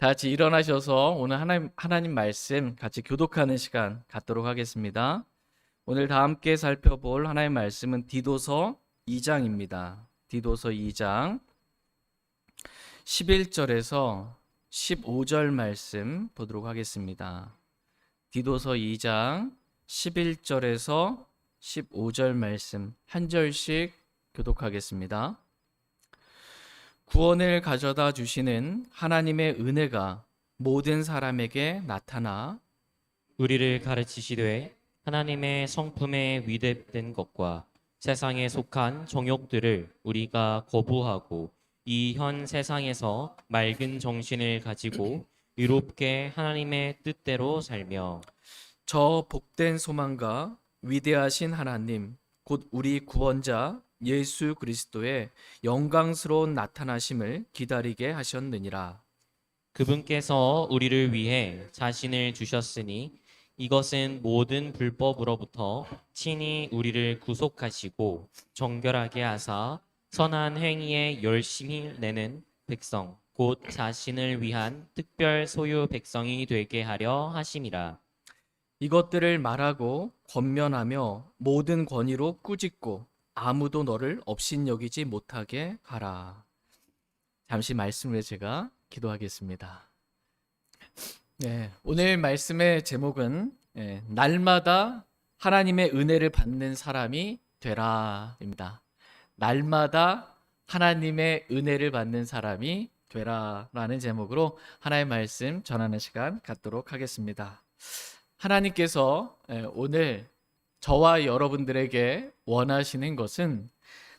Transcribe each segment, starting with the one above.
다 같이 일어나셔서 오늘 하나님 말씀 같이 교독하는 시간 갖도록 하겠습니다. 오늘 다 함께 살펴볼 하나님 말씀은 디도서 2장입니다. 디도서 2장 11절에서 15절 말씀 보도록 하겠습니다. 디도서 2장 11절에서 15절 말씀 한 절씩 교독하겠습니다. 구원을 가져다 주시는 하나님의 은혜가 모든 사람에게 나타나 우리를 가르치시되 하나님의 성품에 위대된 것과 세상에 속한 정욕들을 우리가 거부하고 이 현 세상에서 맑은 정신을 가지고 의롭게 하나님의 뜻대로 살며 저 복된 소망과 위대하신 하나님 곧 우리 구원자 예수 그리스도의 영광스러운 나타나심을 기다리게 하셨느니라. 그분께서 우리를 위해 자신을 주셨으니 이것은 모든 불법으로부터 친히 우리를 구속하시고 정결하게 하사 선한 행위에 열심히 내는 백성 곧 자신을 위한 특별 소유 백성이 되게 하려 하심이라. 이것들을 말하고 권면하며 모든 권위로 꾸짖고 아무도 너를 업신여기지 못하게 하라. 잠시 말씀을 제가 기도하겠습니다. 오늘 말씀의 제목은 날마다 하나님의 은혜를 받는 사람이 되라입니다. 날마다 하나님의 은혜를 받는 사람이 되라라는 제목으로 하나님의 말씀 전하는 시간 갖도록 하겠습니다. 하나님께서 오늘 저와 여러분들에게 원하시는 것은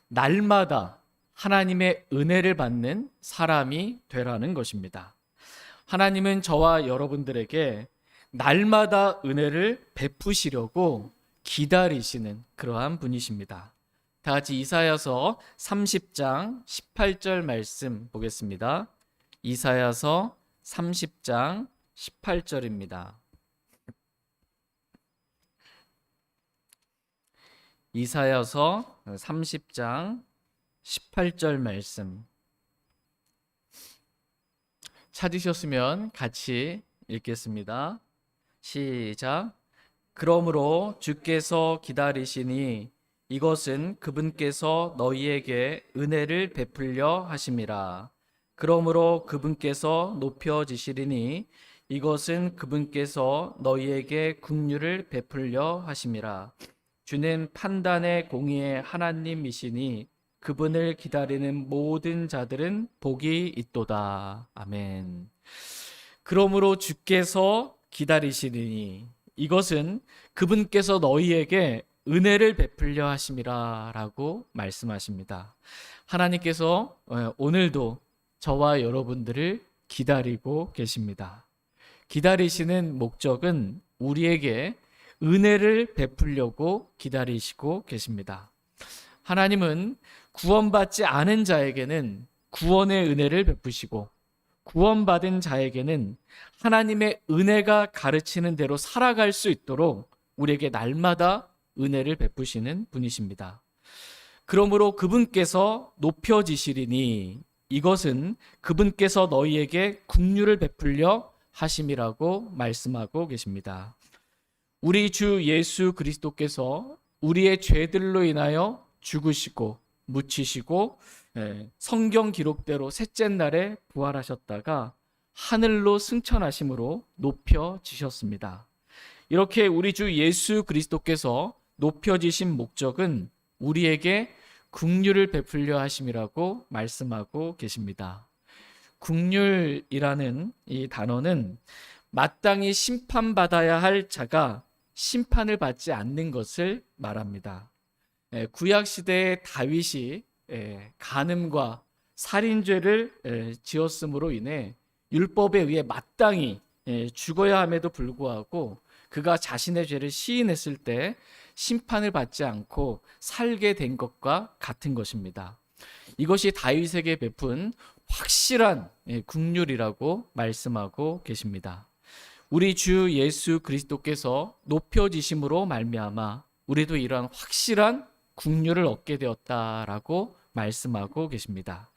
날마다 하나님의 은혜를 받는 사람이 되라는 것입니다. 하나님은 저와 여러분들에게 날마다 은혜를 베푸시려고 기다리시는 그러한 분이십니다. 다 같이 이사야서 30장 18절 말씀 보겠습니다. 이사야서 30장 18절입니다. 이사야서 30장 18절 말씀 찾으셨으면 같이 읽겠습니다. 시작. 그러므로 주께서 기다리시니 이것은 그분께서 너희에게 은혜를 베풀려 하심이라. 그러므로 그분께서 높여지시리니 이것은 그분께서 너희에게 긍휼을 베풀려 하심이라. 주는 판단의 공의의 하나님이시니 그분을 기다리는 모든 자들은 복이 있도다. 아멘. 그러므로 주께서 기다리시니 이것은 그분께서 너희에게 은혜를 베풀려 하심이라 라고 말씀하십니다. 하나님께서 오늘도 저와 여러분들을 기다리고 계십니다. 기다리시는 목적은 우리에게 은혜를 베풀려고 기다리시고 계십니다. 하나님은 구원받지 않은 자에게는 구원의 은혜를 베푸시고 구원받은 자에게는 하나님의 은혜가 가르치는 대로 살아갈 수 있도록 우리에게 날마다 은혜를 베푸시는 분이십니다. 그러므로 그분께서 높여지시리니 이것은 그분께서 너희에게 긍휼을 베풀려 하심이라고 말씀하고 계십니다. 우리 주 예수 그리스도께서 우리의 죄들로 인하여 죽으시고 묻히시고 성경 기록대로 셋째 날에 부활하셨다가 하늘로 승천하심으로 높여지셨습니다. 이렇게 우리 주 예수 그리스도께서 높여지신 목적은 우리에게 긍휼을 베풀려 하심이라고 말씀하고 계십니다. 긍휼이라는 이 단어는 마땅히 심판받아야 할 자가 심판을 받지 않는 것을 말합니다. 구약시대의 다윗이 간음과 살인죄를 지었음으로 인해 율법에 의해 마땅히 죽어야 함에도 불구하고 그가 자신의 죄를 시인했을 때 심판을 받지 않고 살게 된 것과 같은 것입니다. 이것이 다윗에게 베푼 확실한 긍휼이라고 말씀하고 계십니다. 우리 주 예수 그리스도께서 높여지심으로 말미암아 우리도 이러한 확실한 긍휼을 얻게 되었다라고 말씀하고 계십니다.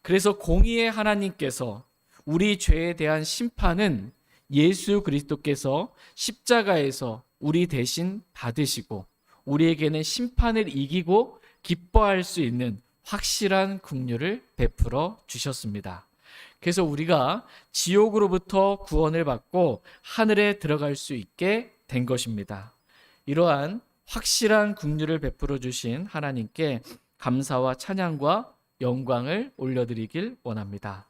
그래서 공의의 하나님께서 우리 죄에 대한 심판은 예수 그리스도께서 십자가에서 우리 대신 받으시고 우리에게는 심판을 이기고 기뻐할 수 있는 확실한 긍휼을 베풀어 주셨습니다. 그래서 우리가 지옥으로부터 구원을 받고 하늘에 들어갈 수 있게 된 것입니다. 이러한 확실한 긍휼을 베풀어 주신 하나님께 감사와 찬양과 영광을 올려드리길 원합니다.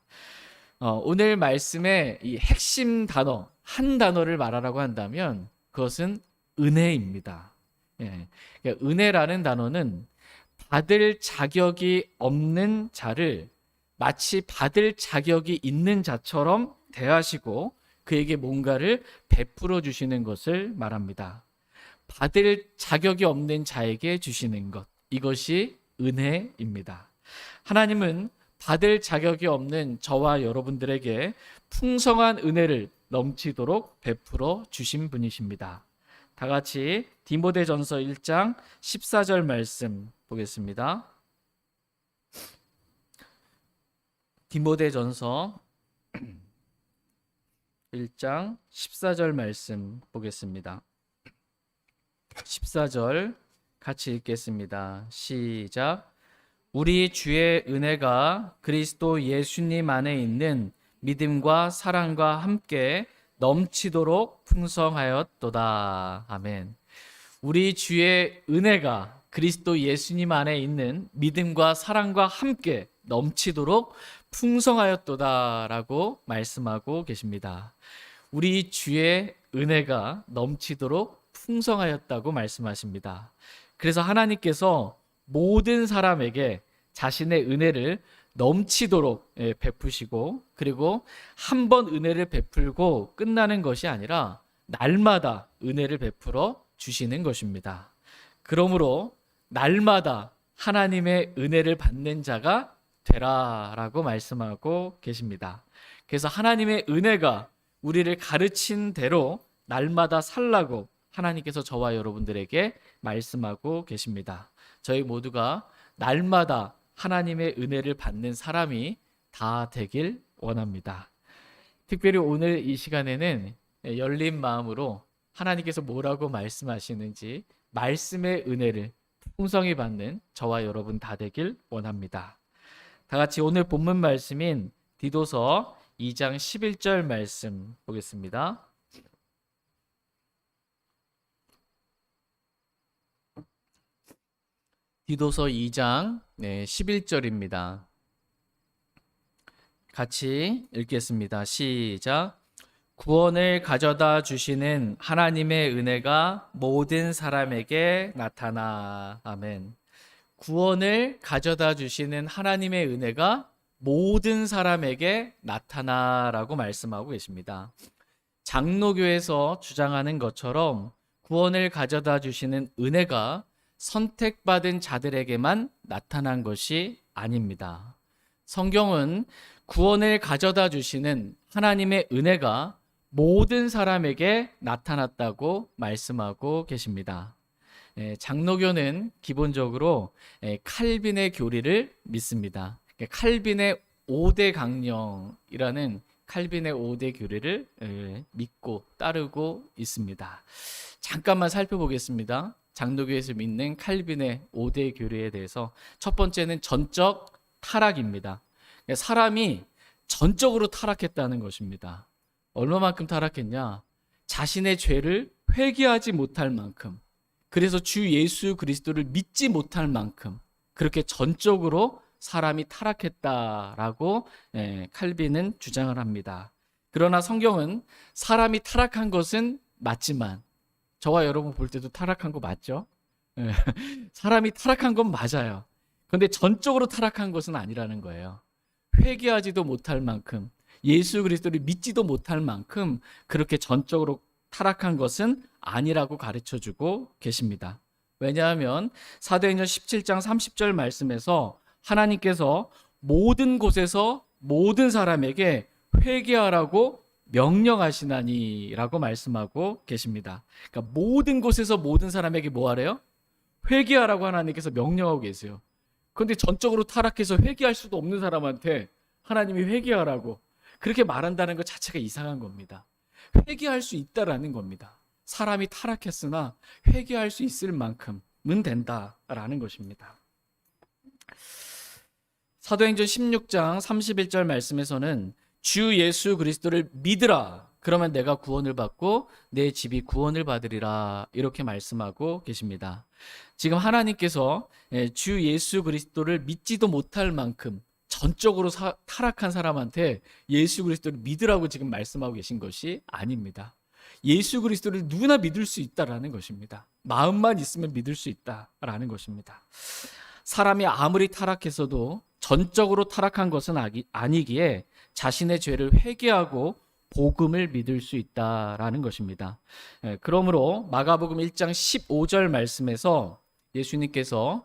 오늘 말씀의 이 핵심 단어, 한 단어를 말하라고 한다면 그것은 은혜입니다. 예, 그러니까 은혜라는 단어는 받을 자격이 없는 자를 마치 받을 자격이 있는 자처럼 대하시고 그에게 뭔가를 베풀어 주시는 것을 말합니다. 받을 자격이 없는 자에게 주시는 것, 이것이 은혜입니다. 하나님은 받을 자격이 없는 저와 여러분들에게 풍성한 은혜를 넘치도록 베풀어 주신 분이십니다. 다 같이 디모데전서 1장 14절 말씀 보겠습니다. 디모데전서 1장 14절 말씀 보겠습니다. 14절 같이 읽겠습니다. 시작. 우리 주의 은혜가 그리스도 예수님 안에 있는 믿음과 사랑과 함께 넘치도록 풍성하였도다. 아멘. 우리 주의 은혜가 그리스도 예수님 안에 있는 믿음과 사랑과 함께 넘치도록 풍성하였도다라고 말씀하고 계십니다. 우리 주의 은혜가 넘치도록 풍성하였다고 말씀하십니다. 그래서 하나님께서 모든 사람에게 자신의 은혜를 넘치도록 베푸시고 그리고 한 번 은혜를 베풀고 끝나는 것이 아니라 날마다 은혜를 베풀어 주시는 것입니다. 그러므로 날마다 하나님의 은혜를 받는 자가 되라라고 말씀하고 계십니다. 그래서 하나님의 은혜가 우리를 가르친 대로 날마다 살라고 하나님께서 저와 여러분들에게 말씀하고 계십니다. 저희 모두가 날마다 하나님의 은혜를 받는 사람이 다 되길 원합니다. 특별히 오늘 이 시간에는 열린 마음으로 하나님께서 뭐라고 말씀하시는지 말씀의 은혜를 풍성히 받는 저와 여러분 다 되길 원합니다. 다 같이 오늘 본문 말씀인 디도서 2장 11절 말씀 보겠습니다. 디도서 2장 11절입니다. 같이 읽겠습니다. 시작. 구원을 가져다 주시는 하나님의 은혜가 모든 사람에게 나타나. 아멘. 구원을 가져다 주시는 하나님의 은혜가 모든 사람에게 나타나라고 말씀하고 계십니다. 장로교에서 주장하는 것처럼 구원을 가져다 주시는 은혜가 선택받은 자들에게만 나타난 것이 아닙니다. 성경은 구원을 가져다 주시는 하나님의 은혜가 모든 사람에게 나타났다고 말씀하고 계십니다. 장로교는 기본적으로 칼빈의 교리를 믿습니다. 칼빈의 5대 강령이라는 칼빈의 5대 교리를 믿고 따르고 있습니다. 잠깐만 살펴보겠습니다. 장로교에서 믿는 칼빈의 5대 교리에 대해서 첫 번째는 전적 타락입니다. 사람이 전적으로 타락했다는 것입니다. 얼마만큼 타락했냐? 자신의 죄를 회개하지 못할 만큼, 그래서 주 예수 그리스도를 믿지 못할 만큼 그렇게 전적으로 사람이 타락했다라고 칼빈은 주장을 합니다. 그러나 성경은 사람이 타락한 것은 맞지만 저와 여러분 볼 때도 타락한 거 맞죠? 사람이 타락한 건 맞아요. 그런데 전적으로 타락한 것은 아니라는 거예요. 회개하지도 못할 만큼, 예수 그리스도를 믿지도 못할 만큼 그렇게 전적으로 타락한 것은 아니라고 가르쳐주고 계십니다. 왜냐하면 사도행전 17장 30절 말씀에서 하나님께서 모든 곳에서 모든 사람에게 회개하라고 명령하시나니라고 말씀하고 계십니다. 그러니까 모든 곳에서 모든 사람에게 뭐 하래요? 회개하라고 하나님께서 명령하고 계세요. 그런데 전적으로 타락해서 회개할 수도 없는 사람한테 하나님이 회개하라고, 그렇게 말한다는 것 자체가 이상한 겁니다. 회개할 수 있다라는 겁니다. 사람이 타락했으나 회개할 수 있을 만큼은 된다라는 것입니다. 사도행전 16장 31절 말씀에서는 주 예수 그리스도를 믿으라. 그러면 내가 구원을 받고 내 집이 구원을 받으리라. 이렇게 말씀하고 계십니다. 지금 하나님께서 주 예수 그리스도를 믿지도 못할 만큼 전적으로 타락한 사람한테 예수 그리스도를 믿으라고 지금 말씀하고 계신 것이 아닙니다. 예수 그리스도를 누구나 믿을 수 있다라는 것입니다. 마음만 있으면 믿을 수 있다라는 것입니다. 사람이 아무리 타락했어도 전적으로 타락한 것은 아니기에 자신의 죄를 회개하고 복음을 믿을 수 있다라는 것입니다. 그러므로 마가복음 1장 15절 말씀에서 예수님께서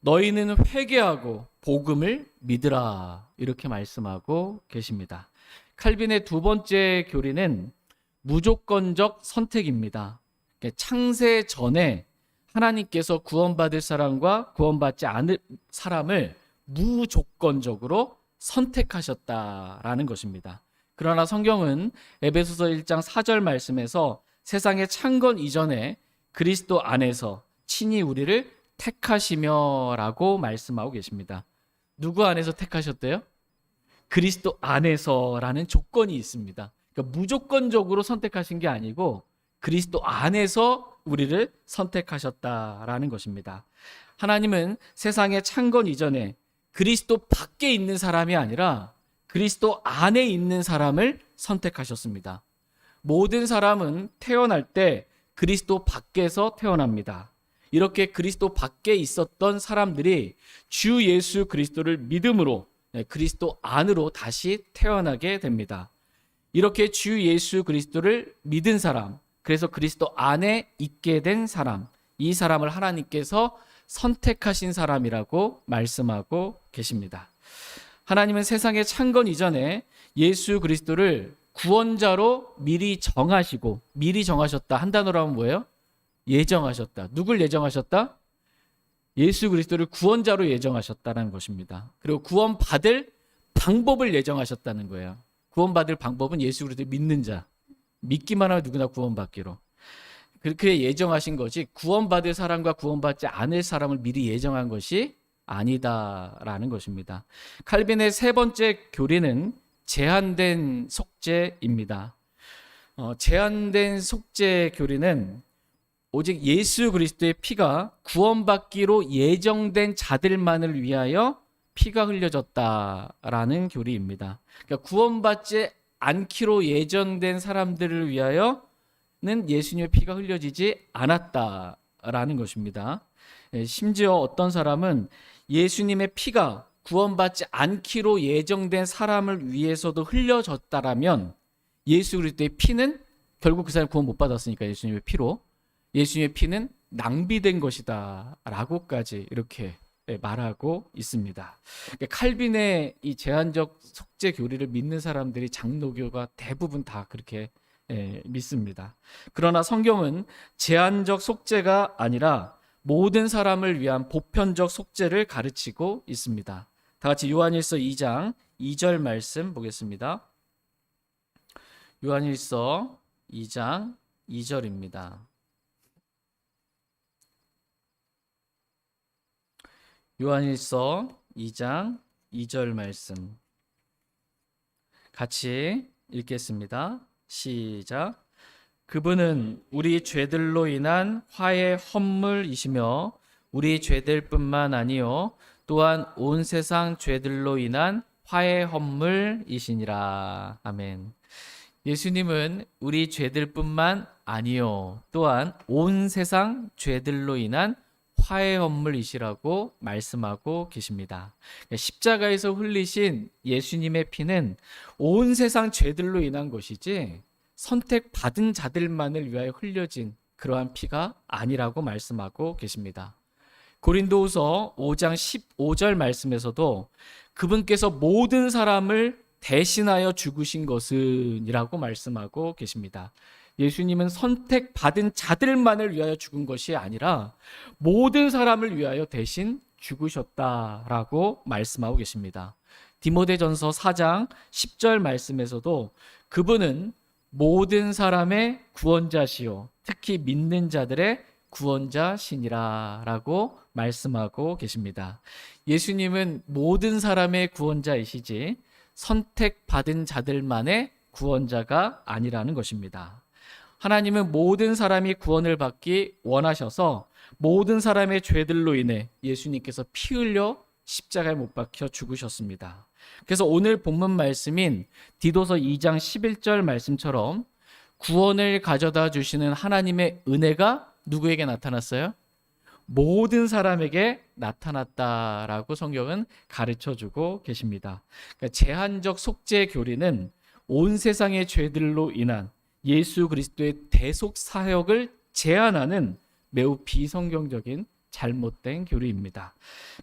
너희는 회개하고 복음을 믿으라 이렇게 말씀하고 계십니다. 칼빈의 두 번째 교리는 무조건적 선택입니다. 창세 전에 하나님께서 구원받을 사람과 구원받지 않을 사람을 무조건적으로 선택하셨다라는 것입니다. 그러나 성경은 에베소서 1장 4절 말씀에서 세상에 창건 이전에 그리스도 안에서 친히 우리를 택하시며라고 말씀하고 계십니다. 누구 안에서 택하셨대요? 그리스도 안에서라는 조건이 있습니다. 그러니까 무조건적으로 선택하신 게 아니고 그리스도 안에서 우리를 선택하셨다라는 것입니다. 하나님은 세상에 창건 이전에 그리스도 밖에 있는 사람이 아니라 그리스도 안에 있는 사람을 선택하셨습니다. 모든 사람은 태어날 때 그리스도 밖에서 태어납니다. 이렇게 그리스도 밖에 있었던 사람들이 주 예수 그리스도를 믿음으로 그리스도 안으로 다시 태어나게 됩니다. 이렇게 주 예수 그리스도를 믿은 사람, 그래서 그리스도 안에 있게 된 사람, 이 사람을 하나님께서 선택하신 사람이라고 말씀하고 계십니다. 하나님은 세상의 창건 이전에 예수 그리스도를 구원자로 미리 정하시고, 미리 정하셨다 한 단어로 하면 뭐예요? 예정하셨다. 누굴 예정하셨다? 예수 그리스도를 구원자로 예정하셨다는 것입니다. 그리고 구원받을 방법을 예정하셨다는 거예요. 구원받을 방법은 예수 그리스도를 믿는 자, 믿기만 하면 누구나 구원받기로. 그렇게 예정하신 것이 구원받을 사람과 구원받지 않을 사람을 미리 예정한 것이 아니다라는 것입니다. 칼빈의 세 번째 교리는 제한된 속죄입니다. 제한된 속죄 교리는 오직 예수 그리스도의 피가 구원받기로 예정된 자들만을 위하여 피가 흘려졌다라는 교리입니다. 그러니까 구원받지 않기로 예정된 사람들을 위하여는 예수님의 피가 흘려지지 않았다라는 것입니다. 심지어 어떤 사람은 예수님의 피가 구원받지 않기로 예정된 사람을 위해서도 흘려졌다라면 예수 그리스도의 피는 결국 그 사람이 구원 못 받았으니까 예수님의 피로 예수님의 피는 낭비된 것이다 라고까지 이렇게 말하고 있습니다. 칼빈의 이 제한적 속죄 교리를 믿는 사람들이 장로교가 대부분 다 그렇게 믿습니다. 그러나 성경은 제한적 속죄가 아니라 모든 사람을 위한 보편적 속죄를 가르치고 있습니다. 다 같이 요한일서 2장 2절 말씀 보겠습니다. 요한일서 2장 2절입니다. 요한일서 2장 2절 말씀 같이 읽겠습니다. 시작. 그분은 우리 죄들로 인한 화의 헌물이시며 우리 죄들뿐만 아니요 또한 온 세상 죄들로 인한 화의 헌물이시니라. 아멘. 예수님은 우리 죄들뿐만 아니요 또한 온 세상 죄들로 인한 화의 헌물이시라고 말씀하고 계십니다. 십자가에서 흘리신 예수님의 피는 온 세상 죄들로 인한 것이지 선택받은 자들만을 위하여 흘려진 그러한 피가 아니라고 말씀하고 계십니다. 고린도후서 5장 15절 말씀에서도 그분께서 모든 사람을 대신하여 죽으신 것은 이라고 말씀하고 계십니다. 예수님은 선택받은 자들만을 위하여 죽은 것이 아니라 모든 사람을 위하여 대신 죽으셨다라고 말씀하고 계십니다. 디모데전서 4장 10절 말씀에서도 그분은 모든 사람의 구원자시요 특히 믿는 자들의 구원자시니라 라고 말씀하고 계십니다. 예수님은 모든 사람의 구원자이시지 선택받은 자들만의 구원자가 아니라는 것입니다. 하나님은 모든 사람이 구원을 받기 원하셔서 모든 사람의 죄들로 인해 예수님께서 피 흘려 십자가에 못 박혀 죽으셨습니다. 그래서 오늘 본문 말씀인 디도서 2장 11절 말씀처럼 구원을 가져다 주시는 하나님의 은혜가 누구에게 나타났어요? 모든 사람에게 나타났다라고 성경은 가르쳐주고 계십니다. 그러니까 제한적 속죄 교리는 온 세상의 죄들로 인한 예수 그리스도의 대속 사역을 제한하는 매우 비성경적인 잘못된 교리입니다.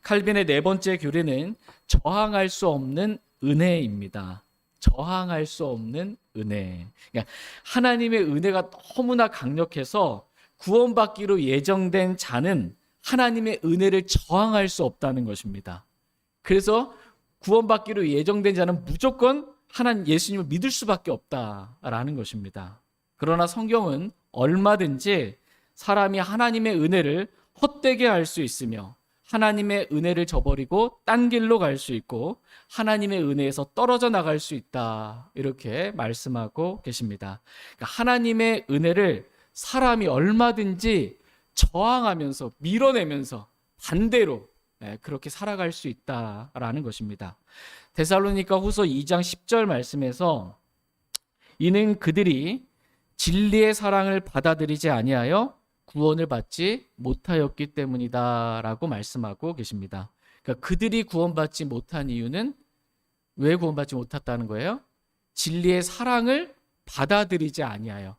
칼빈의 네 번째 교리는 저항할 수 없는 은혜입니다. 저항할 수 없는 은혜. 그러니까 하나님의 은혜가 너무나 강력해서 구원받기로 예정된 자는 하나님의 은혜를 저항할 수 없다는 것입니다. 그래서 구원받기로 예정된 자는 무조건 하나님 예수님을 믿을 수밖에 없다라는 것입니다. 그러나 성경은 얼마든지 사람이 하나님의 은혜를 헛되게 할 수 있으며 하나님의 은혜를 저버리고 딴 길로 갈 수 있고 하나님의 은혜에서 떨어져 나갈 수 있다 이렇게 말씀하고 계십니다. 그러니까 하나님의 은혜를 사람이 얼마든지 저항하면서 밀어내면서 반대로 그렇게 살아갈 수 있다라는 것입니다. 데살로니가 후서 2장 10절 말씀에서 이는 그들이 진리의 사랑을 받아들이지 아니하여 구원을 받지 못하였기 때문이다라고 말씀하고 계십니다. 그러니까 그들이 구원받지 못한 이유는 왜 구원받지 못했다는 거예요? 진리의 사랑을 받아들이지 아니하여,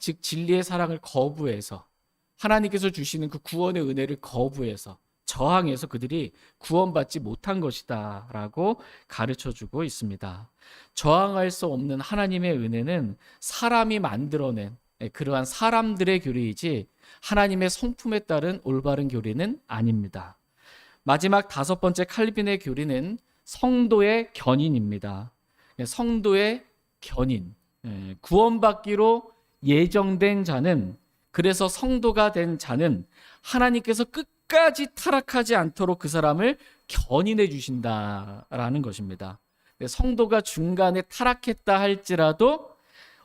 즉 진리의 사랑을 거부해서 하나님께서 주시는 그 구원의 은혜를 거부해서 저항해서 그들이 구원받지 못한 것이다 라고 가르쳐주고 있습니다. 저항할 수 없는 하나님의 은혜는 사람이 만들어낸 그러한 사람들의 교리이지 하나님의 성품에 따른 올바른 교리는 아닙니다. 마지막 다섯 번째 칼빈의 교리는 성도의 견인입니다. 성도의 견인, 구원받기로 예정된 자는, 그래서 성도가 된 자는 하나님께서 끝까지 타락하지 않도록 그 사람을 견인해 주신다라는 것입니다. 성도가 중간에 타락했다 할지라도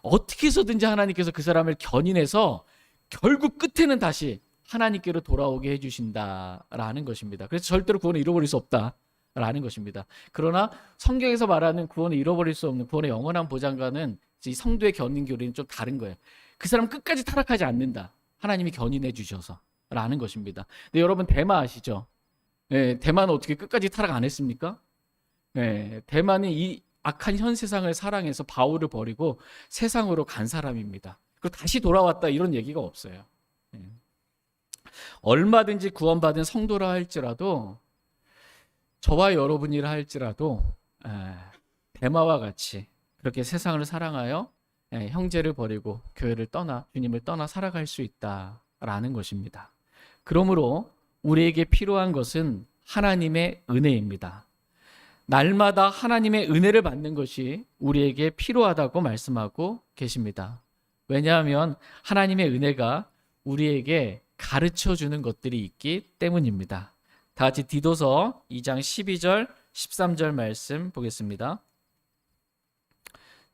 어떻게 해서든지 하나님께서 그 사람을 견인해서 결국 끝에는 다시 하나님께로 돌아오게 해주신다라는 것입니다. 그래서 절대로 구원을 잃어버릴 수 없다라는 것입니다. 그러나 성경에서 말하는 구원을 잃어버릴 수 없는 구원의 영원한 보장과는 이 성도의 견인 교리는 좀 다른 거예요. 그 사람 끝까지 타락하지 않는다. 하나님이 견인해 주셔서 라는 것입니다. 근데 여러분 대마 아시죠? 대마는 어떻게 끝까지 타락 안 했습니까? 대마는 이 악한 현 세상을 사랑해서 바울을 버리고 세상으로 간 사람입니다. 그리고 다시 돌아왔다 이런 얘기가 없어요. 얼마든지 구원받은 성도라 할지라도 저와 여러분이라 할지라도 대마와 같이 그렇게 세상을 사랑하여 형제를 버리고 교회를 떠나 주님을 떠나 살아갈 수 있다라는 것입니다. 그러므로 우리에게 필요한 것은 하나님의 은혜입니다. 날마다 하나님의 은혜를 받는 것이 우리에게 필요하다고 말씀하고 계십니다. 왜냐하면 하나님의 은혜가 우리에게 가르쳐주는 것들이 있기 때문입니다. 다 같이 디도서 2장 12절 13절 말씀 보겠습니다.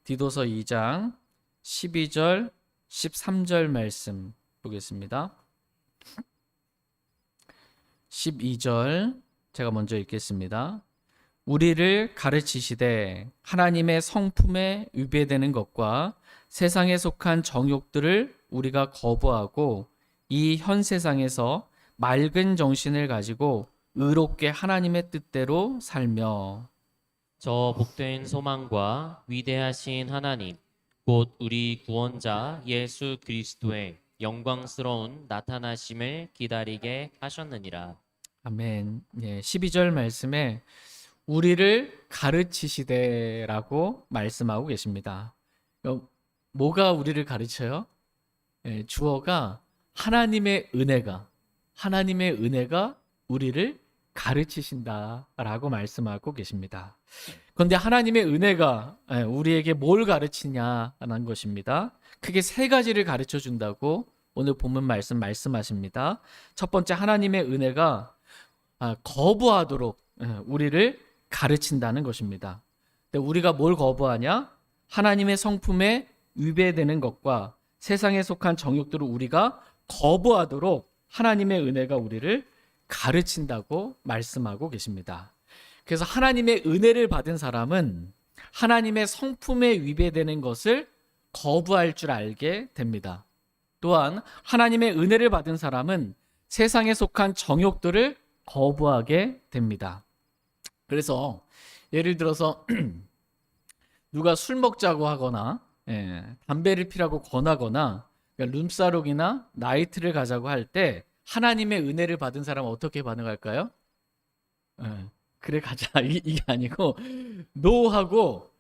디도서 2장 12절 13절 말씀 보겠습니다. 12절 제가 먼저 읽겠습니다. 우리를 가르치시되 하나님의 성품에 위배되는 것과 세상에 속한 정욕들을 우리가 거부하고 이 현 세상에서 맑은 정신을 가지고 의롭게 하나님의 뜻대로 살며 저 복된 소망과 위대하신 하나님 곧 우리 구원자 예수 그리스도의 영광스러운 나타나심을 기다리게 하셨느니라. 아멘. 12절 말씀에 우리를 가르치시되라고 말씀하고 계십니다. 뭐가 우리를 가르쳐요? 주어가 하나님의 은혜가 우리를 가르치신다라고 말씀하고 계십니다. 그런데 하나님의 은혜가 우리에게 뭘 가르치냐는 것입니다. 크게 세 가지를 가르쳐 준다고 오늘 본문 말씀하십니다. 첫 번째, 하나님의 은혜가 거부하도록 우리를 가르친다는 것입니다. 근데 우리가 뭘 거부하냐? 하나님의 성품에 위배되는 것과 세상에 속한 정욕들을 우리가 거부하도록 하나님의 은혜가 우리를 가르친다고 말씀하고 계십니다. 그래서 하나님의 은혜를 받은 사람은 하나님의 성품에 위배되는 것을 거부할 줄 알게 됩니다. 또한 하나님의 은혜를 받은 사람은 세상에 속한 정욕들을 거부하게 됩니다. 그래서 예를 들어서 누가 술 먹자고 하거나 담배를 피라고 권하거나 그러니까 룸사롱이나 나이트를 가자고 할 때 하나님의 은혜를 받은 사람은 어떻게 반응할까요? 그래 가자 이게 아니고 노하고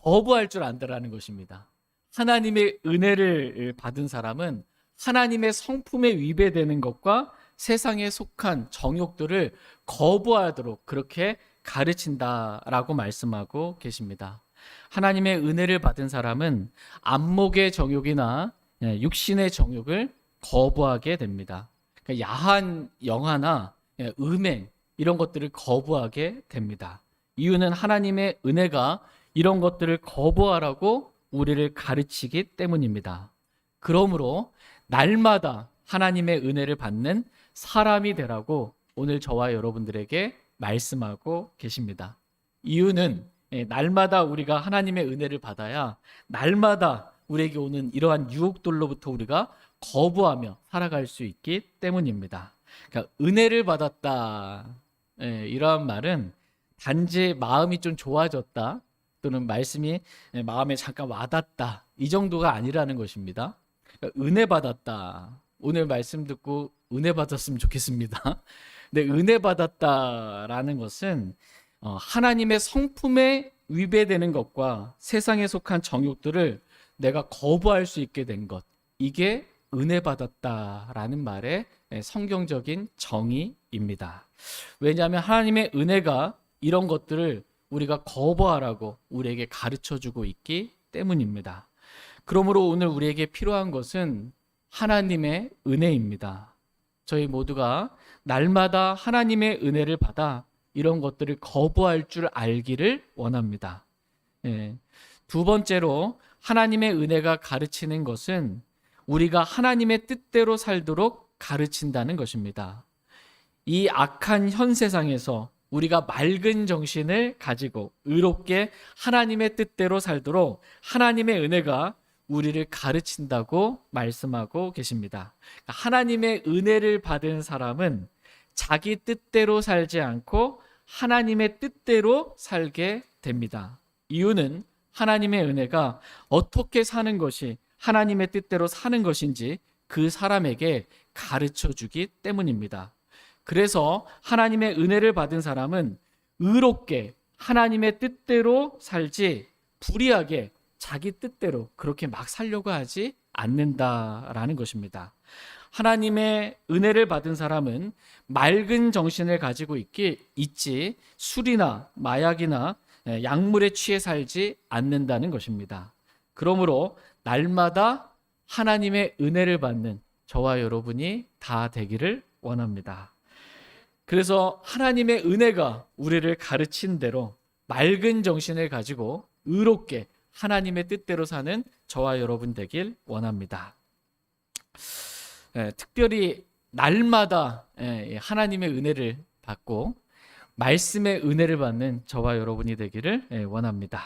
거부할 줄 안다라는 것입니다. 하나님의 은혜를 받은 사람은 하나님의 성품에 위배되는 것과 세상에 속한 정욕들을 거부하도록 그렇게 가르친다라고 말씀하고 계십니다. 하나님의 은혜를 받은 사람은 안목의 정욕이나 육신의 정욕을 거부하게 됩니다. 그러니까 야한 영화나 음행 이런 것들을 거부하게 됩니다. 이유는 하나님의 은혜가 이런 것들을 거부하라고 우리를 가르치기 때문입니다. 그러므로 날마다 하나님의 은혜를 받는 사람이 되라고 오늘 저와 여러분들에게 말씀하고 계십니다. 이유는 날마다 우리가 하나님의 은혜를 받아야 날마다 우리에게 오는 이러한 유혹들로부터 우리가 거부하며 살아갈 수 있기 때문입니다. 그러니까 은혜를 받았다 이러한 말은 단지 마음이 좀 좋아졌다 또는 말씀이 마음에 잠깐 와닿다 이 정도가 아니라는 것입니다. 그러니까 은혜 받았다. 오늘 말씀 듣고 은혜 받았으면 좋겠습니다. 근데 은혜 받았다라는 것은 하나님의 성품에 위배되는 것과 세상에 속한 정욕들을 내가 거부할 수 있게 된 것, 이게 은혜 받았다라는 말의 성경적인 정의입니다. 왜냐하면 하나님의 은혜가 이런 것들을 우리가 거부하라고 우리에게 가르쳐주고 있기 때문입니다. 그러므로 오늘 우리에게 필요한 것은 하나님의 은혜입니다. 저희 모두가 날마다 하나님의 은혜를 받아 이런 것들을 거부할 줄 알기를 원합니다. 두 번째로 하나님의 은혜가 가르치는 것은 우리가 하나님의 뜻대로 살도록 가르친다는 것입니다. 이 악한 현 세상에서 우리가 맑은 정신을 가지고 의롭게 하나님의 뜻대로 살도록 하나님의 은혜가 우리를 가르친다고 말씀하고 계십니다. 하나님의 은혜를 받은 사람은 자기 뜻대로 살지 않고 하나님의 뜻대로 살게 됩니다. 이유는 하나님의 은혜가 어떻게 사는 것이 하나님의 뜻대로 사는 것인지 그 사람에게 가르쳐 주기 때문입니다. 그래서 하나님의 은혜를 받은 사람은 의롭게 하나님의 뜻대로 살지 불의하게 자기 뜻대로 그렇게 막 살려고 하지 않는다라는 것입니다. 하나님의 은혜를 받은 사람은 맑은 정신을 가지고 있지 술이나 마약이나 약물에 취해 살지 않는다는 것입니다. 그러므로 날마다 하나님의 은혜를 받는 저와 여러분이 다 되기를 원합니다. 그래서 하나님의 은혜가 우리를 가르친 대로 맑은 정신을 가지고 의롭게 하나님의 뜻대로 사는 저와 여러분 되길 원합니다. 특별히 날마다 하나님의 은혜를 받고 말씀의 은혜를 받는 저와 여러분이 되기를 원합니다.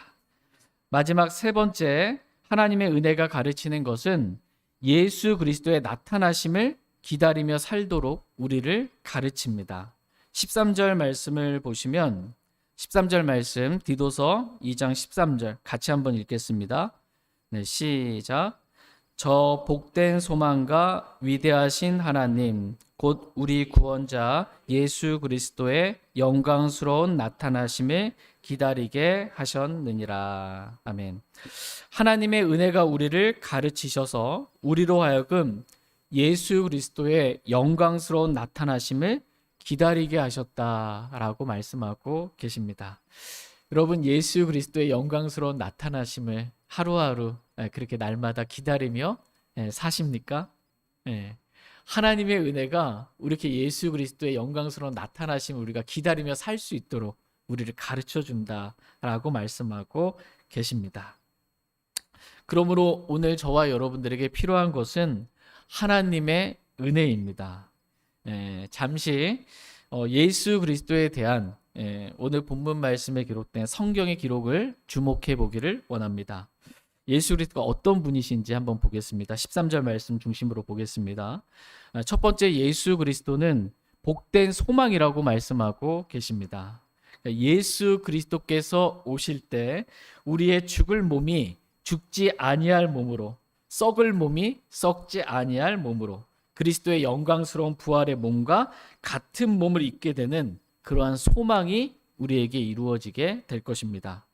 마지막 세 번째, 하나님의 은혜가 가르치는 것은 예수 그리스도의 나타나심을 기다리며 살도록 우리를 가르칩니다. 13절 말씀을 보시면 13절 말씀 디도서 2장 13절 같이 한번 읽겠습니다. 네, 시작. 저 복된 소망과 위대하신 하나님 곧 우리 구원자 예수 그리스도의 영광스러운 나타나심을 기다리게 하셨느니라. 아멘. 하나님의 은혜가 우리를 가르치셔서 우리로 하여금 예수 그리스도의 영광스러운 나타나심을 기다리게 하셨다라고 말씀하고 계십니다. 여러분, 예수 그리스도의 영광스러운 나타나심을 하루하루 그렇게 날마다 기다리며 사십니까? 하나님의 은혜가 이렇게 예수 그리스도의 영광스러운 나타나심을 우리가 기다리며 살 수 있도록 우리를 가르쳐 준다라고 말씀하고 계십니다. 그러므로 오늘 저와 여러분들에게 필요한 것은 하나님의 은혜입니다. 잠시 예수 그리스도에 대한 오늘 본문 말씀에 기록된 성경의 기록을 주목해 보기를 원합니다. 예수 그리스도가 어떤 분이신지 한번 보겠습니다. 13절 말씀 중심으로 보겠습니다. 첫 번째, 예수 그리스도는 복된 소망이라고 말씀하고 계십니다. 예수 그리스도께서 오실 때 우리의 죽을 몸이 죽지 아니할 몸으로, 썩을 몸이 썩지 아니할 몸으로 그리스도의 영광스러운 부활의 몸과 같은 몸을 입게 되는 그러한 소망이 우리에게 이루어지게 될 것입니다.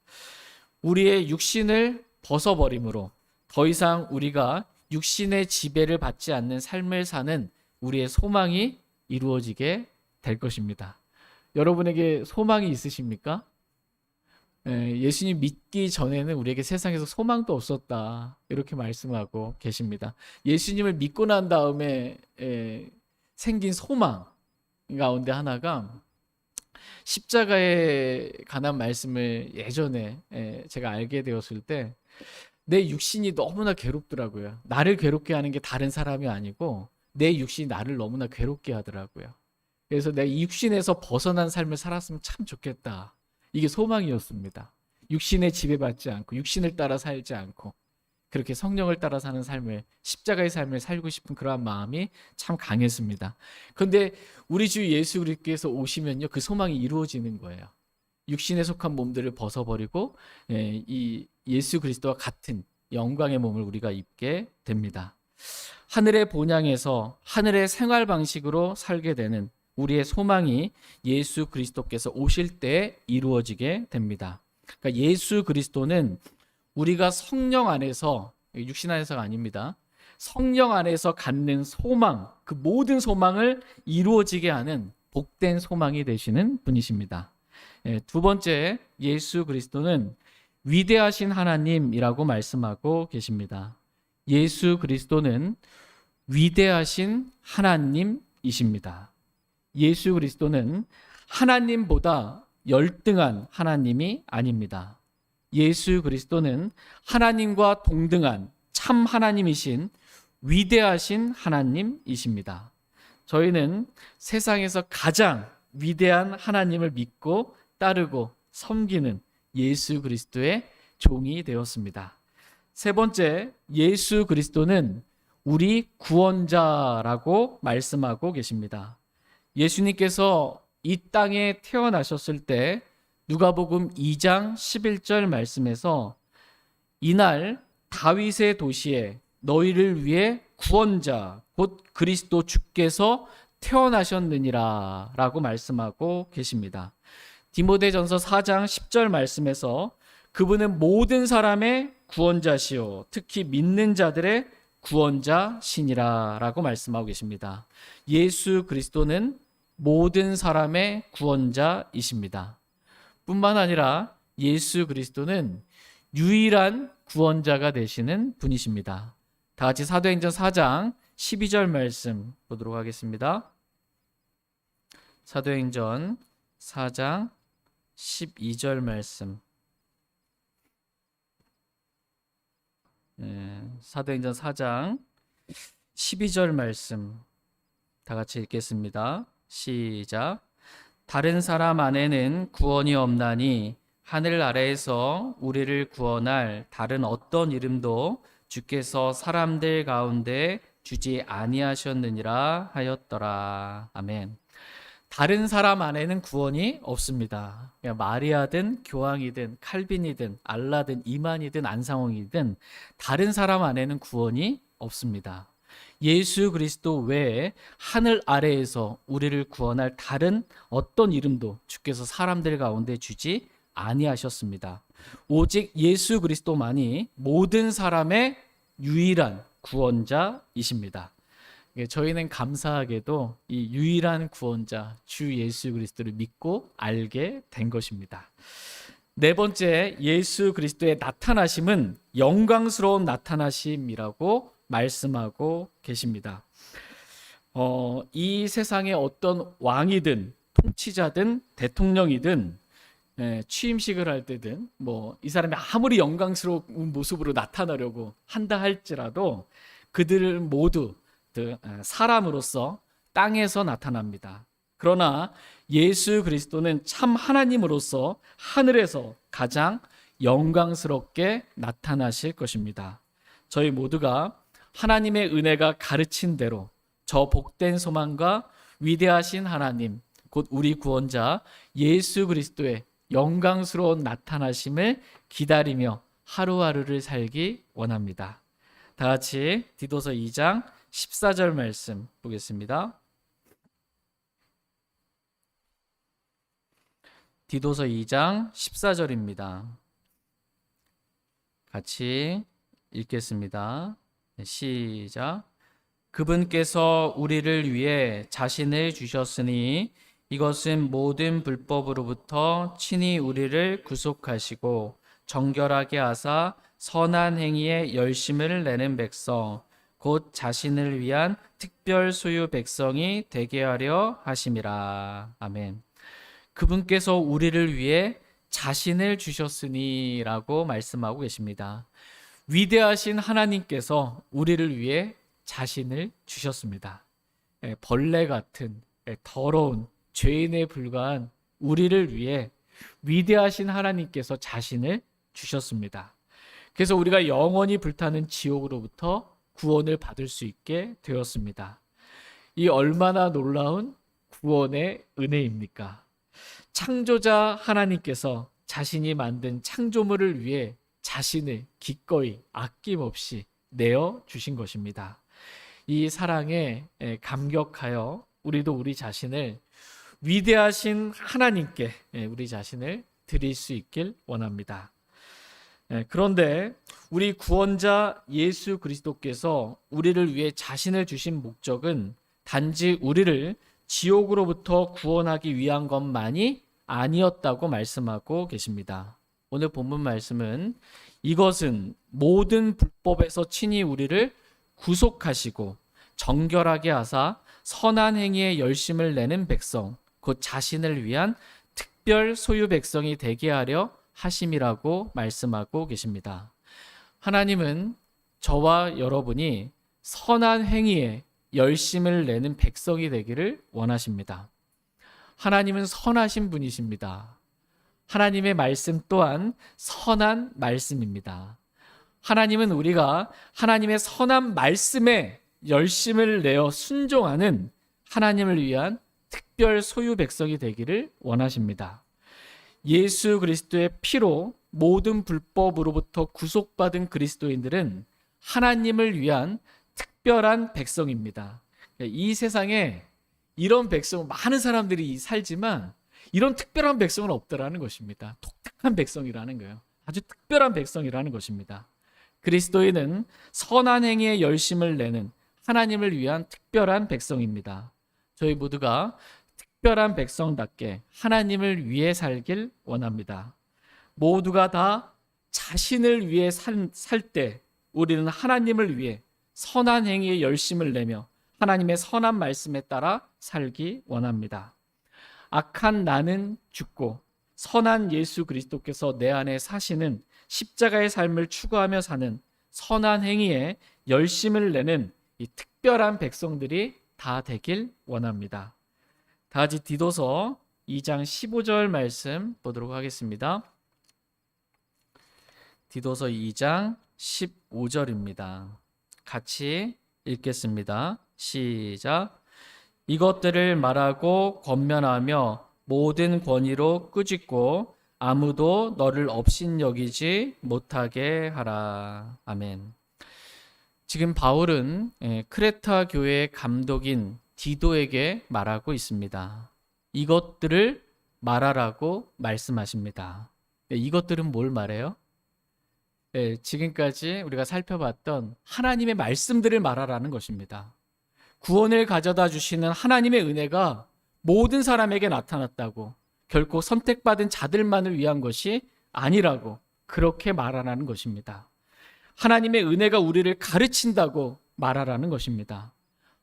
우리의 육신을 벗어버림으로 더 이상 우리가 육신의 지배를 받지 않는 삶을 사는 우리의 소망이 이루어지게 될 것입니다. 여러분에게 소망이 있으십니까? 예수님 믿기 전에는 우리에게 세상에서 소망도 없었다, 이렇게 말씀하고 계십니다. 예수님을 믿고 난 다음에 생긴 소망 가운데 하나가 십자가에 관한 말씀을 예전에 제가 알게 되었을 때 내 육신이 너무나 괴롭더라고요. 나를 괴롭게 하는 게 다른 사람이 아니고 내 육신이 나를 너무나 괴롭게 하더라고요. 그래서 내가 이 육신에서 벗어난 삶을 살았으면 참 좋겠다. 이게 소망이었습니다. 육신에 지배받지 않고 육신을 따라 살지 않고 그렇게 성령을 따라 사는 삶을, 십자가의 삶을 살고 싶은 그러한 마음이 참 강했습니다. 그런데 우리 주 예수 그리스도께서 오시면요, 그 소망이 이루어지는 거예요. 육신에 속한 몸들을 벗어버리고 이 예수 그리스도와 같은 영광의 몸을 우리가 입게 됩니다. 하늘의 본향에서 하늘의 생활 방식으로 살게 되는 우리의 소망이 예수 그리스도께서 오실 때 이루어지게 됩니다. 그러니까 예수 그리스도는 우리가 성령 안에서, 육신 안에서가 아닙니다, 성령 안에서 갖는 소망, 그 모든 소망을 이루어지게 하는 복된 소망이 되시는 분이십니다. 두 번째, 예수 그리스도는 위대하신 하나님이라고 말씀하고 계십니다. 예수 그리스도는 위대하신 하나님이십니다. 예수 그리스도는 하나님보다 열등한 하나님이 아닙니다. 예수 그리스도는 하나님과 동등한 참 하나님이신 위대하신 하나님이십니다. 저희는 세상에서 가장 위대한 하나님을 믿고 따르고 섬기는 예수 그리스도의 종이 되었습니다. 세 번째, 예수 그리스도는 우리 구원자라고 말씀하고 계십니다. 예수님께서 이 땅에 태어나셨을 때 누가복음 2장 11절 말씀에서 이날 다윗의 도시에 너희를 위해 구원자 곧 그리스도 주께서 태어나셨느니라 라고 말씀하고 계십니다. 디모데전서 4장 10절 말씀에서 그분은 모든 사람의 구원자시요 특히 믿는 자들의 구원자시니라 라고 말씀하고 계십니다. 예수 그리스도는 모든 사람의 구원자이십니다. 뿐만 아니라 예수 그리스도는 유일한 구원자가 되시는 분이십니다. 다 같이 사도행전 4장 12절 말씀 보도록 하겠습니다. 사도행전 4장 12절 말씀. 사도행전 4장 12절 말씀 다 같이 읽겠습니다. 시작. 다른 사람 안에는 구원이 없나니 하늘 아래에서 우리를 구원할 다른 어떤 이름도 주께서 사람들 가운데 주지 아니하셨느니라 하였더라. 아멘. 다른 사람 안에는 구원이 없습니다. 마리아든 교황이든 칼빈이든 알라든 이만이든 안상홍이든 다른 사람 안에는 구원이 없습니다. 예수 그리스도 외에 하늘 아래에서 우리를 구원할 다른 어떤 이름도 주께서 사람들 가운데 주지 아니하셨습니다. 오직 예수 그리스도만이 모든 사람의 유일한 구원자이십니다. 저희는 감사하게도 이 유일한 구원자 주 예수 그리스도를 믿고 알게 된 것입니다. 네 번째, 예수 그리스도의 나타나심은 영광스러운 나타나심이라고 말씀하고 계십니다. 이 세상의 어떤 왕이든 통치자든 대통령이든 취임식을 할 때든 이 사람이 아무리 영광스러운 모습으로 나타나려고 한다 할지라도 그들은 모두 사람으로서 땅에서 나타납니다. 그러나 예수 그리스도는 참 하나님으로서 하늘에서 가장 영광스럽게 나타나실 것입니다. 저희 모두가 하나님의 은혜가 가르친 대로 저 복된 소망과 위대하신 하나님, 곧 우리 구원자 예수 그리스도의 영광스러운 나타나심을 기다리며 하루하루를 살기 원합니다. 다 같이 디도서 2장 14절 말씀 보겠습니다. 디도서 2장 14절입니다. 같이 읽겠습니다. 시작. 그분께서 우리를 위해 자신을 주셨으니 이것은 모든 불법으로부터 친히 우리를 구속하시고 정결하게 하사 선한 행위에 열심을 내는 백성 곧 자신을 위한 특별 소유 백성이 되게 하려 하심이라. 아멘. 그분께서 우리를 위해 자신을 주셨으니 라고 말씀하고 계십니다. 위대하신 하나님께서 우리를 위해 자신을 주셨습니다. 벌레 같은 더러운 죄인에 불과한 우리를 위해 위대하신 하나님께서 자신을 주셨습니다. 그래서 우리가 영원히 불타는 지옥으로부터 구원을 받을 수 있게 되었습니다. 이 얼마나 놀라운 구원의 은혜입니까? 창조자 하나님께서 자신이 만든 창조물을 위해 자신을 기꺼이 아낌없이 내어 주신 것입니다. 이 사랑에 감격하여 우리도 우리 자신을 위대하신 하나님께 우리 자신을 드릴 수 있길 원합니다. 그런데 우리 구원자 예수 그리스도께서 우리를 위해 자신을 주신 목적은 단지 우리를 지옥으로부터 구원하기 위한 것만이 아니었다고 말씀하고 계십니다. 오늘 본문 말씀은 이것은 모든 불법에서 친히 우리를 구속하시고 정결하게 하사 선한 행위에 열심을 내는 백성 곧 자신을 위한 특별 소유 백성이 되게 하려 하심이라고 말씀하고 계십니다. 하나님은 저와 여러분이 선한 행위에 열심을 내는 백성이 되기를 원하십니다. 하나님은 선하신 분이십니다. 하나님의 말씀 또한 선한 말씀입니다. 하나님은 우리가 하나님의 선한 말씀에 열심을 내어 순종하는 하나님을 위한 특별 소유 백성이 되기를 원하십니다. 예수 그리스도의 피로 모든 불법으로부터 구속받은 그리스도인들은 하나님을 위한 특별한 백성입니다. 이 세상에 이런 백성, 많은 사람들이 살지만 이런 특별한 백성은 없다라는 것입니다. 독특한 백성이라는 거예요. 아주 특별한 백성이라는 것입니다. 그리스도인은 선한 행위에 열심을 내는 하나님을 위한 특별한 백성입니다. 저희 모두가 특별한 백성답게 하나님을 위해 살길 원합니다. 모두가 다 자신을 위해 살 때 우리는 하나님을 위해 선한 행위에 열심을 내며 하나님의 선한 말씀에 따라 살기 원합니다. 악한 나는 죽고 선한 예수 그리스도께서 내 안에 사시는 십자가의 삶을 추구하며 사는 선한 행위에 열심을 내는 이 특별한 백성들이 다 되길 원합니다. 다 같이 디도서 2장 15절 말씀 보도록 하겠습니다. 디도서 2장 15절입니다. 같이 읽겠습니다. 시작. 이것들을 말하고 권면하며 모든 권위로 꾸짖고 아무도 너를 업신여기지 못하게 하라. 아멘. 지금 바울은 크레타 교회의 감독인 디도에게 말하고 있습니다. 이것들을 말하라고 말씀하십니다. 이것들은 뭘 말해요? 지금까지 우리가 살펴봤던 하나님의 말씀들을 말하라는 것입니다. 구원을 가져다 주시는 하나님의 은혜가 모든 사람에게 나타났다고, 결코 선택받은 자들만을 위한 것이 아니라고 그렇게 말하라는 것입니다. 하나님의 은혜가 우리를 가르친다고 말하라는 것입니다.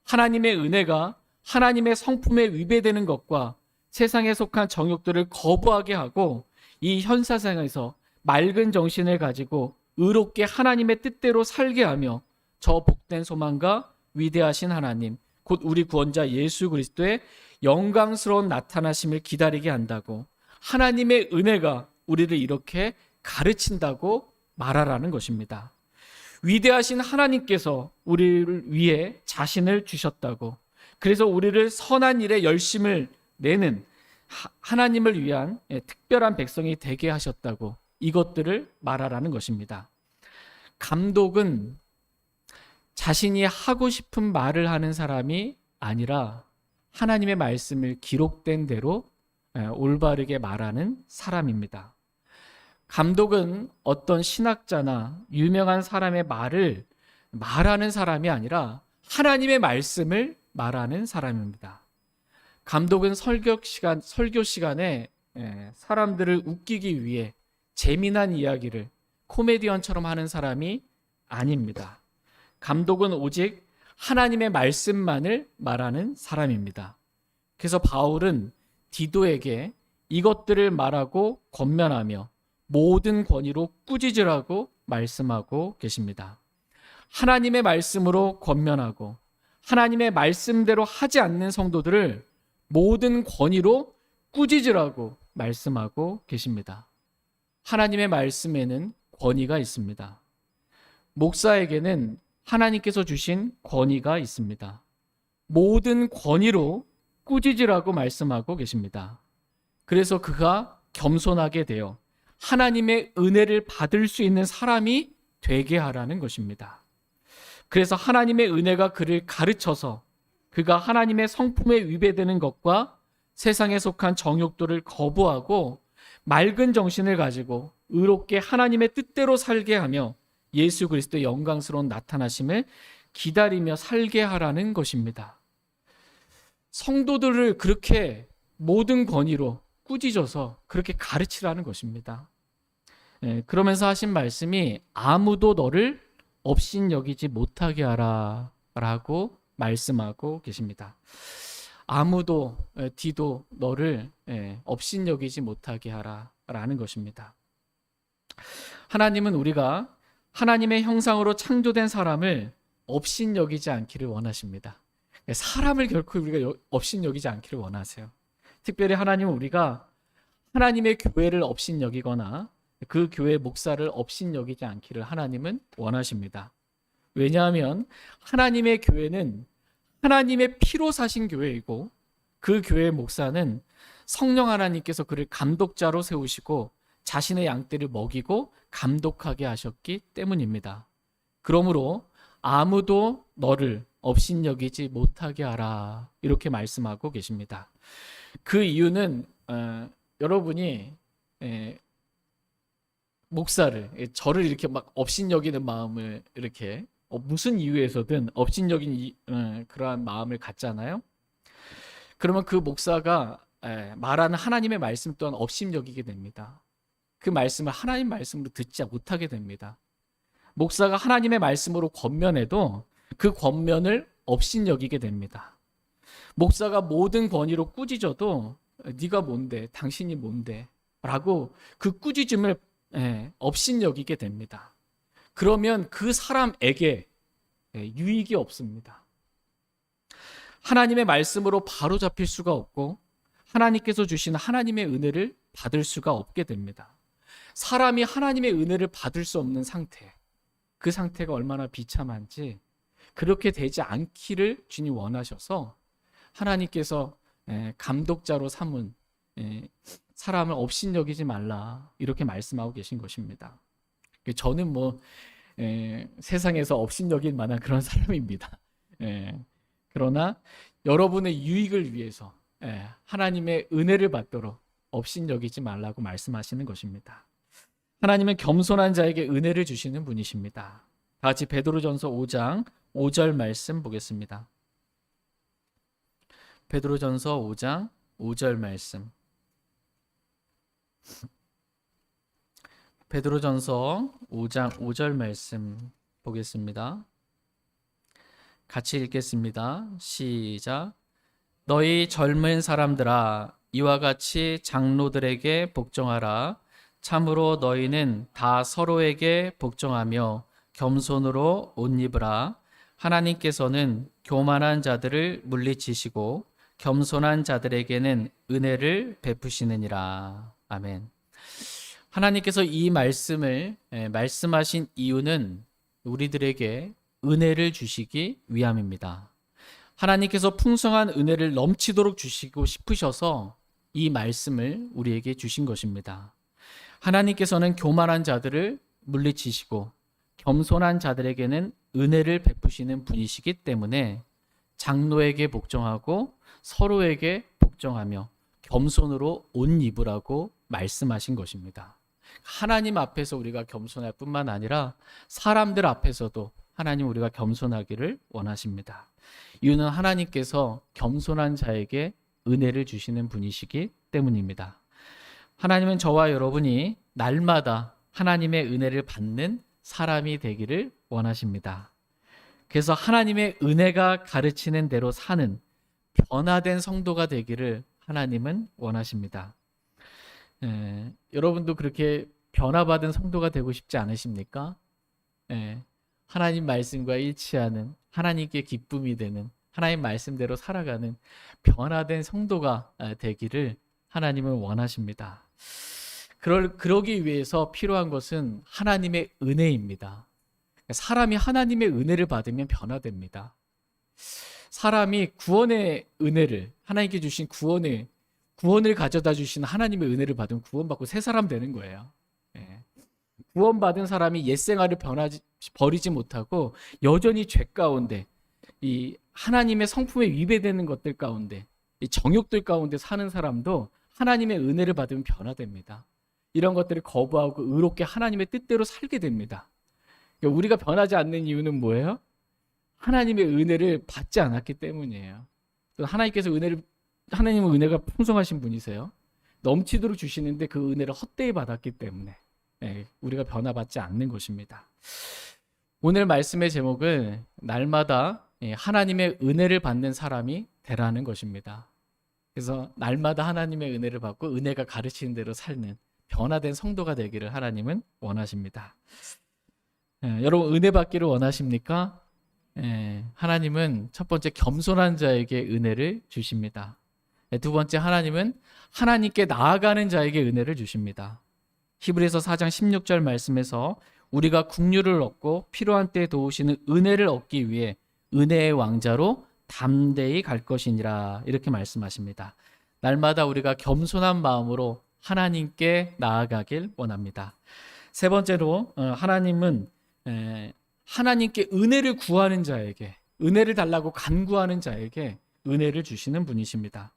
하나님의 은혜가 하나님의 성품에 위배되는 것과 세상에 속한 정욕들을 거부하게 하고 이 현세상에서 맑은 정신을 가지고 의롭게 하나님의 뜻대로 살게 하며 저 복된 소망과 위대하신 하나님, 곧 우리 구원자 예수 그리스도의 영광스러운 나타나심을 기다리게 한다고, 하나님의 은혜가 우리를 이렇게 가르친다고 말하라는 것입니다. 위대하신 하나님께서 우리를 위해 자신을 주셨다고, 그래서 우리를 선한 일에 열심을 내는 하나님을 위한 특별한 백성이 되게 하셨다고, 이것들을 말하라는 것입니다. 감독은 자신이 하고 싶은 말을 하는 사람이 아니라 하나님의 말씀을 기록된 대로 올바르게 말하는 사람입니다. 감독은 어떤 신학자나 유명한 사람의 말을 말하는 사람이 아니라 하나님의 말씀을 말하는 사람입니다. 감독은 설교 시간에 사람들을 웃기기 위해 재미난 이야기를 코미디언처럼 하는 사람이 아닙니다. 감독은 오직 하나님의 말씀만을 말하는 사람입니다. 그래서 바울은 디도에게 이것들을 말하고 권면하며 모든 권위로 꾸짖으라고 말씀하고 계십니다. 하나님의 말씀으로 권면하고 하나님의 말씀대로 하지 않는 성도들을 모든 권위로 꾸짖으라고 말씀하고 계십니다. 하나님의 말씀에는 권위가 있습니다. 목사에게는 하나님께서 주신 권위가 있습니다. 모든 권위로 꾸짖으라고 말씀하고 계십니다. 그래서 그가 겸손하게 되어 하나님의 은혜를 받을 수 있는 사람이 되게 하라는 것입니다. 그래서 하나님의 은혜가 그를 가르쳐서 그가 하나님의 성품에 위배되는 것과 세상에 속한 정욕들을 거부하고 맑은 정신을 가지고 의롭게 하나님의 뜻대로 살게 하며 예수 그리스도의 영광스러운 나타나심을 기다리며 살게 하라는 것입니다. 성도들을 그렇게 모든 권위로 꾸짖어서 그렇게 가르치라는 것입니다. 그러면서 하신 말씀이 아무도 너를 업신여기지 못하게 하라 라고 말씀하고 계십니다. 아무도 디도 너를 업신여기지 못하게 하라 라는 것입니다. 하나님은 우리가 하나님의 형상으로 창조된 사람을 업신여기지 않기를 원하십니다. 사람을 결코 우리가 업신여기지 않기를 원하세요. 특별히 하나님은 우리가 하나님의 교회를 업신여기거나 그 교회 목사를 업신여기지 않기를 하나님은 원하십니다. 왜냐하면 하나님의 교회는 하나님의 피로 사신 교회이고 그 교회의 목사는 성령 하나님께서 그를 감독자로 세우시고 자신의 양떼를 먹이고 감독하게 하셨기 때문입니다. 그러므로 아무도 너를 업신여기지 못하게 하라 이렇게 말씀하고 계십니다. 그 이유는 여러분이 목사를 저를 이렇게 막 업신여기는 마음을 이렇게 무슨 이유에서든 업신여긴 그러한 마음을 갖잖아요. 그러면 그 목사가 말하는 하나님의 말씀 또한 업신여기게 됩니다. 그 말씀을 하나님 말씀으로 듣지 못하게 됩니다. 목사가 하나님의 말씀으로 권면해도 그 권면을 업신여기게 됩니다. 목사가 모든 권위로 꾸짖어도 네가 뭔데, 당신이 뭔데 라고 그 꾸짖음을 업신여기게 됩니다. 그러면 그 사람에게 유익이 없습니다. 하나님의 말씀으로 바로 잡힐 수가 없고 하나님께서 주신 하나님의 은혜를 받을 수가 없게 됩니다. 사람이 하나님의 은혜를 받을 수 없는 상태, 그 상태가 얼마나 비참한지 그렇게 되지 않기를 주님 원하셔서 하나님께서 감독자로 삼은 사람을 업신여기지 말라 이렇게 말씀하고 계신 것입니다. 저는 세상에서 업신여길 만한 그런 사람입니다. 그러나 여러분의 유익을 위해서 하나님의 은혜를 받도록 업신여기지 말라고 말씀하시는 것입니다. 하나님은 겸손한 자에게 은혜를 주시는 분이십니다. 다 같이 베드로전서 5장 5절 말씀 보겠습니다. 베드로전서 5장 5절 말씀. 베드로전서 5장 5절 말씀 보겠습니다. 같이 읽겠습니다. 시작. 너희 젊은 사람들아, 이와 같이 장로들에게 복종하라. 참으로 너희는 다 서로에게 복종하며 겸손으로 옷 입으라. 하나님께서는 교만한 자들을 물리치시고 겸손한 자들에게는 은혜를 베푸시느니라. 아멘. 하나님께서 이 말씀을 말씀하신 이유는 우리들에게 은혜를 주시기 위함입니다. 하나님께서 풍성한 은혜를 넘치도록 주시고 싶으셔서 이 말씀을 우리에게 주신 것입니다. 하나님께서는 교만한 자들을 물리치시고 겸손한 자들에게는 은혜를 베푸시는 분이시기 때문에 장로에게 복종하고 서로에게 복종하며 겸손으로 옷 입으라고 말씀하신 것입니다. 하나님 앞에서 우리가 겸손할 뿐만 아니라 사람들 앞에서도 하나님 우리가 겸손하기를 원하십니다. 이유는 하나님께서 겸손한 자에게 은혜를 주시는 분이시기 때문입니다. 하나님은 저와 여러분이 날마다 하나님의 은혜를 받는 사람이 되기를 원하십니다. 그래서 하나님의 은혜가 가르치는 대로 사는 변화된 성도가 되기를 하나님은 원하십니다. 여러분도 그렇게 변화받은 성도가 되고 싶지 않으십니까? 하나님 말씀과 일치하는, 하나님께 기쁨이 되는, 하나님 말씀대로 살아가는 변화된 성도가 되기를 하나님은 원하십니다. 그러기 위해서 필요한 것은 하나님의 은혜입니다. 사람이 하나님의 은혜를 받으면 변화됩니다. 사람이 구원의 은혜를, 하나님께 주신 구원을 가져다 주신 하나님의 은혜를 받으면 구원받고 새 사람 되는 거예요. 구원받은 사람이 옛 생활을 버리지 못하고 여전히 죄 가운데, 이 하나님의 성품에 위배되는 것들 가운데, 이 정욕들 가운데 사는 사람도 하나님의 은혜를 받으면 변화됩니다. 이런 것들을 거부하고 의롭게 하나님의 뜻대로 살게 됩니다. 그러니까 우리가 변하지 않는 이유는 뭐예요? 하나님의 은혜를 받지 않았기 때문이에요. 또 하나님은 은혜가 풍성하신 분이세요. 넘치도록 주시는데 그 은혜를 헛되이 받았기 때문에 우리가 변화받지 않는 것입니다. 오늘 말씀의 제목은 날마다 하나님의 은혜를 받는 사람이 되라는 것입니다. 그래서 날마다 하나님의 은혜를 받고 은혜가 가르치는 대로 살는 변화된 성도가 되기를 하나님은 원하십니다. 여러분 은혜 받기를 원하십니까? 하나님은 첫 번째 겸손한 자에게 은혜를 주십니다. 두 번째 하나님은 하나님께 나아가는 자에게 은혜를 주십니다. 히브리서 4장 16절 말씀에서 우리가 긍휼을 얻고 필요한 때에 도우시는 은혜를 얻기 위해 은혜의 왕자로 담대히 갈 것이니라 이렇게 말씀하십니다. 날마다 우리가 겸손한 마음으로 하나님께 나아가길 원합니다. 세 번째로 하나님은 하나님께 은혜를 구하는 자에게, 은혜를 달라고 간구하는 자에게 은혜를 주시는 분이십니다.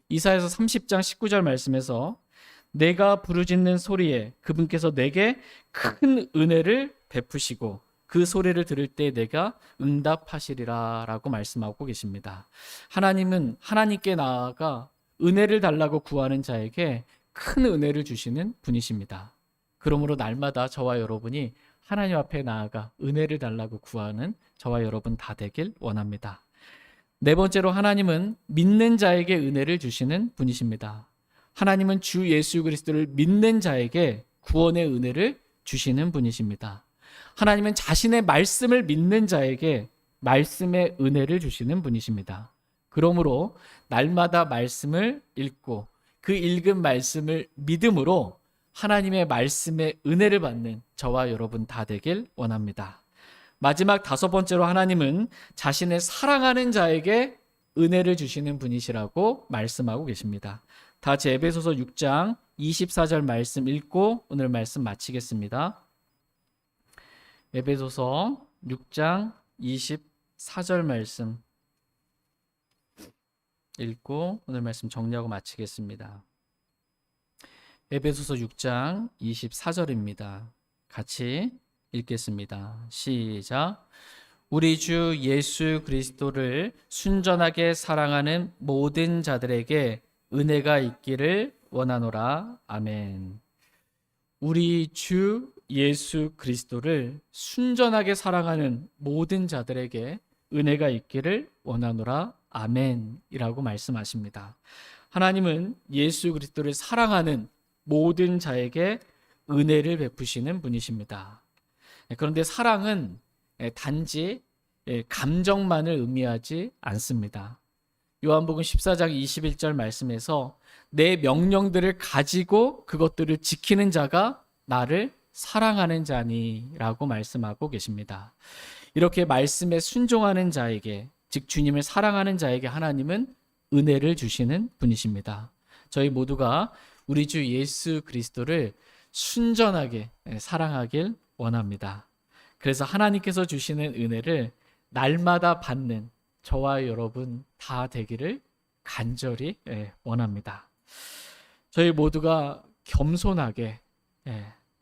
이사야서 30장 19절 말씀에서 내가 부르짖는 소리에 그분께서 내게 큰 은혜를 베푸시고 그 소리를 들을 때 내가 응답하시리라 라고 말씀하고 계십니다. 하나님은 하나님께 나아가 은혜를 달라고 구하는 자에게 큰 은혜를 주시는 분이십니다. 그러므로 날마다 저와 여러분이 하나님 앞에 나아가 은혜를 달라고 구하는 저와 여러분 다 되길 원합니다. 네 번째로 하나님은 믿는 자에게 은혜를 주시는 분이십니다. 하나님은 주 예수 그리스도를 믿는 자에게 구원의 은혜를 주시는 분이십니다. 하나님은 자신의 말씀을 믿는 자에게 말씀의 은혜를 주시는 분이십니다. 그러므로 날마다 말씀을 읽고 그 읽은 말씀을 믿음으로 하나님의 말씀의 은혜를 받는 저와 여러분 다 되길 원합니다. 마지막 다섯 번째로 하나님은 자신의 사랑하는 자에게 은혜를 주시는 분이시라고 말씀하고 계십니다. 다 같이 에베소서 6장 24절 말씀 읽고 오늘 말씀 마치겠습니다. 에베소서 6장 24절 말씀 읽고 오늘 말씀 정리하고 마치겠습니다. 에베소서 6장 24절입니다. 같이 읽겠습니다. 시작. 우리 주 예수 그리스도를 순전하게 사랑하는 모든 자들에게 은혜가 있기를 원하노라. 아멘. 우리 주 예수 그리스도를 순전하게 사랑하는 모든 자들에게 은혜가 있기를 원하노라. 아멘이라고 말씀하십니다. 하나님은 예수 그리스도를 사랑하는 모든 자에게 은혜를 베푸시는 분이십니다. 그런데 사랑은 단지 감정만을 의미하지 않습니다. 요한복음 14장 21절 말씀에서 내 명령들을 가지고 그것들을 지키는 자가 나를 사랑하는 자니라고 말씀하고 계십니다. 이렇게 말씀에 순종하는 자에게, 즉 주님을 사랑하는 자에게 하나님은 은혜를 주시는 분이십니다. 저희 모두가 우리 주 예수 그리스도를 순전하게 사랑하길 원합니다. 그래서 하나님께서 주시는 은혜를 날마다 받는 저와 여러분 다 되기를 간절히 원합니다. 저희 모두가 겸손하게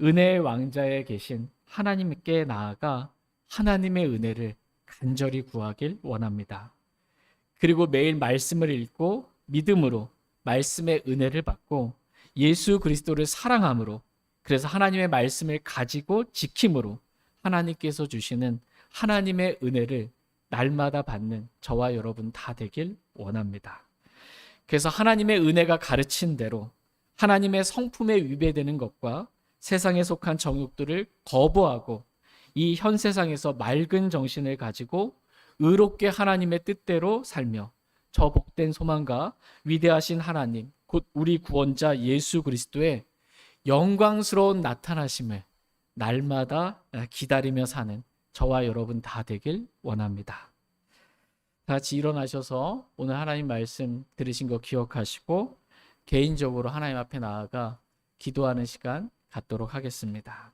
은혜의 왕자에 계신 하나님께 나아가 하나님의 은혜를 간절히 구하길 원합니다. 그리고 매일 말씀을 읽고 믿음으로 말씀의 은혜를 받고 예수 그리스도를 사랑함으로, 그래서 하나님의 말씀을 가지고 지킴으로 하나님께서 주시는 하나님의 은혜를 날마다 받는 저와 여러분 다 되길 원합니다. 그래서 하나님의 은혜가 가르친 대로 하나님의 성품에 위배되는 것과 세상에 속한 정욕들을 거부하고 이 현 세상에서 맑은 정신을 가지고 의롭게 하나님의 뜻대로 살며 저 복된 소망과 위대하신 하나님, 곧 우리 구원자 예수 그리스도의 영광스러운 나타나심을 날마다 기다리며 사는 저와 여러분 다 되길 원합니다. 다 같이 일어나셔서 오늘 하나님 말씀 들으신 거 기억하시고 개인적으로 하나님 앞에 나아가 기도하는 시간 갖도록 하겠습니다.